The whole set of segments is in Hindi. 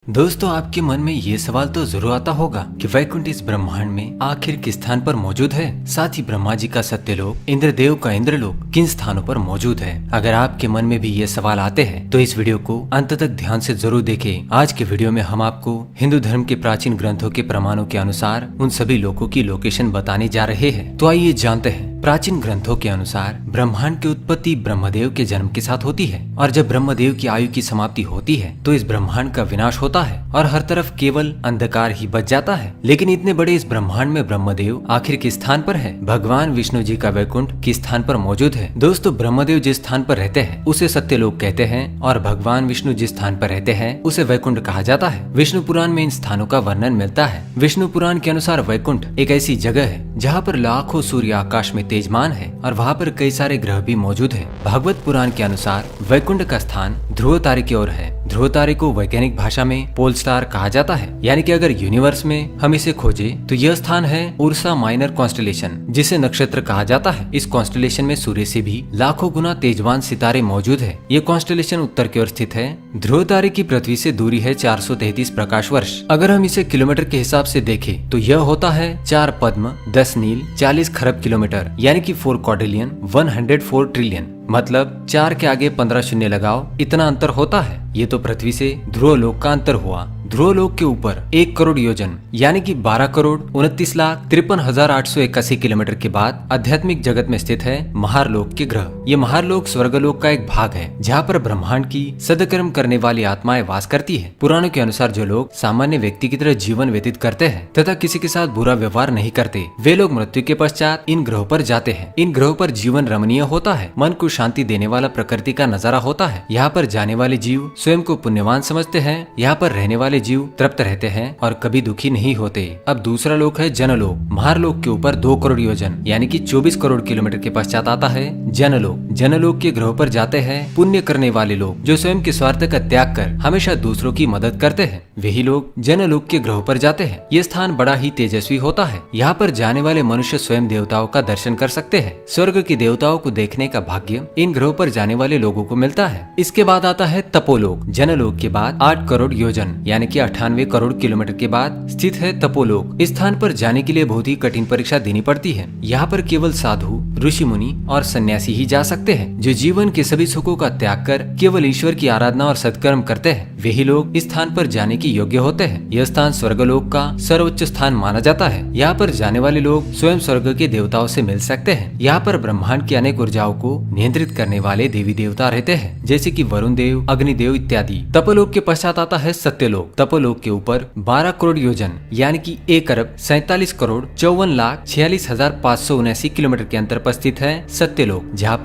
दोस्तों, आपके मन में ये सवाल तो जरूर आता होगा कि वैकुंठ इस ब्रह्मांड में आखिर किस स्थान पर मौजूद है। साथ ही ब्रह्मा जी का सत्यलोक, इंद्रदेव का इंद्रलोक किन स्थानों पर मौजूद है। अगर आपके मन में भी ये सवाल आते हैं तो इस वीडियो को अंत तक ध्यान से जरूर देखें। आज के वीडियो में हम आपको हिंदू धर्म के प्राचीन ग्रंथों के प्रमाणों के अनुसार उन सभी लोकों की लोकेशन बताने जा रहे हैं। तो आइए जानते हैं। प्राचीन ग्रंथों के अनुसार ब्रह्मांड की उत्पत्ति ब्रह्मदेव के जन्म के साथ होती है, और जब ब्रह्मदेव की आयु की समाप्ति होती है तो इस ब्रह्मांड का विनाश होता है और हर तरफ केवल अंधकार ही बच जाता है। लेकिन इतने बड़े इस ब्रह्मांड में ब्रह्मदेव आखिर किस स्थान पर है? भगवान विष्णु जी का वैकुंठ किस स्थान पर मौजूद है? दोस्तों, ब्रह्मदेव जिस स्थान पर रहते हैं उसे सत्यलोक कहते हैं, और भगवान विष्णु जिस स्थान पर रहते हैं उसे वैकुंठ कहा जाता है। विष्णु पुराण में इन स्थानों का वर्णन मिलता है। विष्णु पुराण के अनुसार वैकुंठ एक ऐसी जगह है जहाँ पर लाखों सूर्य आकाश में तेजमान है और वहाँ पर कई सारे ग्रह भी मौजूद है। भागवत पुराण के अनुसार वैकुंठ का स्थान ध्रुव तारे की ओर है। ध्रुव तारे को वैज्ञानिक भाषा में पोल स्टार कहा जाता है, यानी कि अगर यूनिवर्स में हम इसे खोजे तो यह स्थान है उर्सा माइनर कॉन्स्टेलेशन, जिसे नक्षत्र कहा जाता है। इस कॉन्स्टेलेशन में सूर्य से भी लाखों गुना तेजवान सितारे मौजूद है। ये कॉन्स्टेलेशन उत्तर की ओर स्थित है। ध्रुव तारे की पृथ्वी से दूरी है 433 प्रकाश वर्ष। अगर हम इसे किलोमीटर के हिसाब से देखें तो यह होता है 4 पद्म, 10 नील, 40 खरब किलोमीटर, यानी कि 4 क्वाड्रिलियन, 104 ट्रिलियन। मतलब 4 के आगे 15 शून्य लगाओ, इतना अंतर होता है। ये तो पृथ्वी से ध्रुव लोक का अंतर हुआ। ध्रुव लोक के ऊपर 1 करोड़ योजन यानी कि 12 करोड़ 29,53,881 किलोमीटर के बाद आध्यात्मिक जगत में स्थित है महारलोक के ग्रह। ये महारलोक स्वर्गलोक का एक भाग है जहाँ पर ब्रह्मांड की सदकर्म करने वाली आत्माएं वास करती है। पुराणों के अनुसार जो लोग सामान्य व्यक्ति की तरह जीवन व्यतीत करते हैं तथा किसी के साथ बुरा व्यवहार नहीं करते, वे लोग मृत्यु के पश्चात इन ग्रहों पर जाते हैं। इन ग्रहों पर जीवन रमणीय होता है, मन को शांति देने वाला प्रकृति का नजारा होता है। यहाँ पर जाने वाले जीव स्वयं को पुण्यवान समझते हैं। यहाँ पर रहने वाले जीव तृप्त रहते हैं और कभी दुखी नहीं होते। अब दूसरा लोक है जनलोक। महारलोक के ऊपर 2 करोड़ योजन यानी कि 24 करोड़ किलोमीटर के पश्चात आता है जनलोक। जनलोक के ग्रहों पर जाते हैं पुण्य करने वाले लोग, जो स्वयं के स्वार्थ का त्याग कर हमेशा दूसरों की मदद करते हैं। वही लोग जनलोक के ग्रहों पर जाते हैं। ये स्थान बड़ा ही तेजस्वी होता है। यहाँ पर जाने वाले मनुष्य स्वयं देवताओं का दर्शन कर सकते हैं। स्वर्ग के देवताओं को देखने का भाग्य इन ग्रहों पर जाने वाले लोगों को मिलता है। इसके बाद आता है तपोलोक। जनलोक के बाद 8 करोड़ योजन यानी कि 98 करोड़ किलोमीटर के बाद स्थित है तपोलोक। इस स्थान पर जाने के लिए बहुत ही कठिन परीक्षा देनी पड़ती है। यहाँ पर केवल साधु, ऋषि मुनि और सन्यासी ही जा सकते हैं, जो जीवन के सभी सुखों का त्याग कर केवल ईश्वर की आराधना और सत्कर्म करते हैं। वही लोग इस स्थान पर जाने के योग्य होते हैं। यह स्थान स्वर्गलोक का सर्वोच्च स्थान माना जाता है। यहाँ पर जाने वाले लोग स्वयं स्वर्ग के देवताओं से मिल सकते हैं। यहाँ पर ब्रह्मांड की अनेक ऊर्जाओं को नियंत्रित करने वाले देवी देवता रहते हैं, जैसे कि वरुण देव, अग्निदेव इत्यादि। तपोलोक के पश्चात आता है सत्यलोक। तपोलोक के ऊपर 12 करोड़ योजन यानी कि 1 अरब 47 करोड़ 54,46,579 किलोमीटर के अंतर पर स्थित है सत्यलोक, जहाँ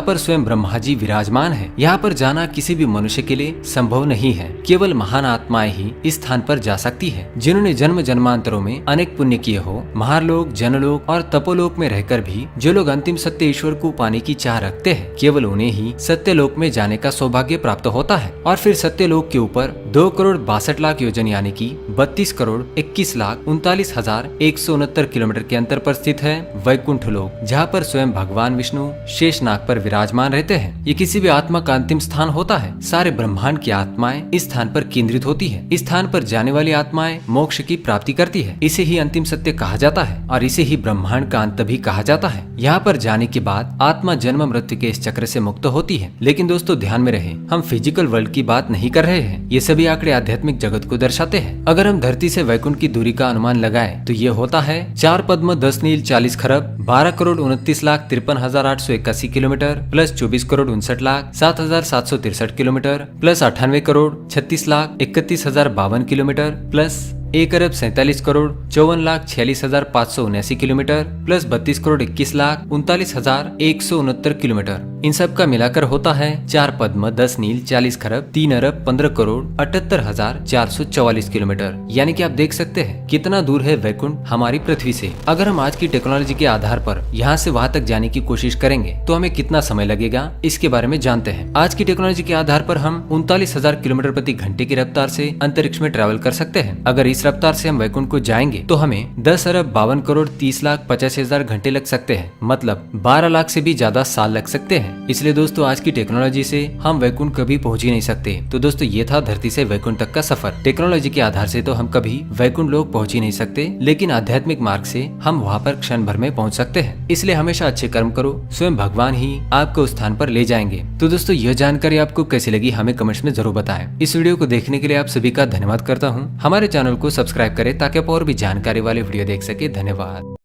पर स्वयं ब्रह्मा जी विराजमान है। यहाँ पर जाना किसी भी मनुष्य के लिए संभव नहीं है। केवल महान आत्माएं ही इस स्थान पर जा सकती है, जिन्होंने जन्म जन्मांतरों में अनेक पुण्य किए हो। महारलोक, जनलोक और तपोलोक में रहकर भी जो लोग अंतिम सत्य ईश्वर को पाने की चाह रखते हैं, केवल उन्हें ही सत्यलोक में जाने का सौभाग्य प्राप्त होता है। और फिर सत्यलोक के ऊपर 2 करोड़ 62 लाख योजन यानी कि 32 करोड़ 21,39,169 किलोमीटर के अंतर पर स्थित है वैकुंठ लोक, जहाँ पर स्वयं भगवान विष्णु शेषनाग पर विराजमान रहते हैं। ये किसी भी आत्मा का अंतिम स्थान होता है। सारे ब्रह्मांड की आत्माएं इस स्थान पर केंद्रित होती है। इस स्थान पर जाने वाली आत्माएं मोक्ष की प्राप्ति करती है। इसे ही अंतिम सत्य कहा जाता है और इसे ही ब्रह्मांड का अंत भी कहा जाता है। यहाँ पर जाने के बाद आत्मा जन्म मृत्यु के इस चक्र से मुक्त होती है। लेकिन दोस्तों, ध्यान में रहे, हम फिजिकल वर्ल्ड की बात नहीं कर रहे हैं। ये सभी आंकड़े आध्यात्मिक जगत को दर्शाते हैं। अगर हम धरती से वैकुंठ की दूरी का अनुमान लगाएं तो ये होता है 4 पद्म, 10 नील, 40 खरब, 12 crore 29,53,881 kilometre plus 24 crore 59,07,763 kilometre plus 98 crore 36,31,052 kilometre plus 1 अरब 47 crore 54,46,579 kilometre plus 32 crore 21,39,169 kilometre. इन सब का मिलाकर होता है 4 पद्म, 10 नील, 40 खरब, 3 अरब 15 करोड़ 78,444 किलोमीटर। यानी कि आप देख सकते हैं कितना दूर है वैकुंठ हमारी पृथ्वी से। अगर हम आज की टेक्नोलॉजी के आधार पर यहाँ से वहाँ तक जाने की कोशिश करेंगे तो हमें कितना समय लगेगा, इसके बारे में जानते हैं। आज की टेक्नोलॉजी के आधार पर हम 39,000 किलोमीटर प्रति घंटे की रफ्तार से अंतरिक्ष में ट्रैवल कर सकते हैं। अगर जिस रफ्तार से हम वैकुंठ को जाएंगे तो हमें 10,52,30,85,000 घंटे लग सकते हैं, मतलब 12 लाख से भी ज्यादा साल लग सकते हैं। इसलिए दोस्तों आज की टेक्नोलॉजी से हम वैकुंठ कभी पहुंच ही नहीं सकते। तो दोस्तों ये था धरती से वैकुंठ तक का सफर। टेक्नोलॉजी के आधार से तो हम कभी वैकुंठ लोक पहुंच ही नहीं सकते, लेकिन आध्यात्मिक मार्ग से हम वहाँ पर क्षण भर में पहुंच सकते हैं। इसलिए हमेशा अच्छे कर्म करो, स्वयं भगवान ही आपको उस स्थान पर ले जाएंगे। तो दोस्तों यह जानकारी आपको कैसी लगी हमें कमेंट्स में जरूर बताएं। इस वीडियो को देखने के लिए आप सभी का धन्यवाद करता हूँ। हमारे चैनल को सब्सक्राइब करें ताकि आप और भी जानकारी वाले वीडियो देख सके। धन्यवाद।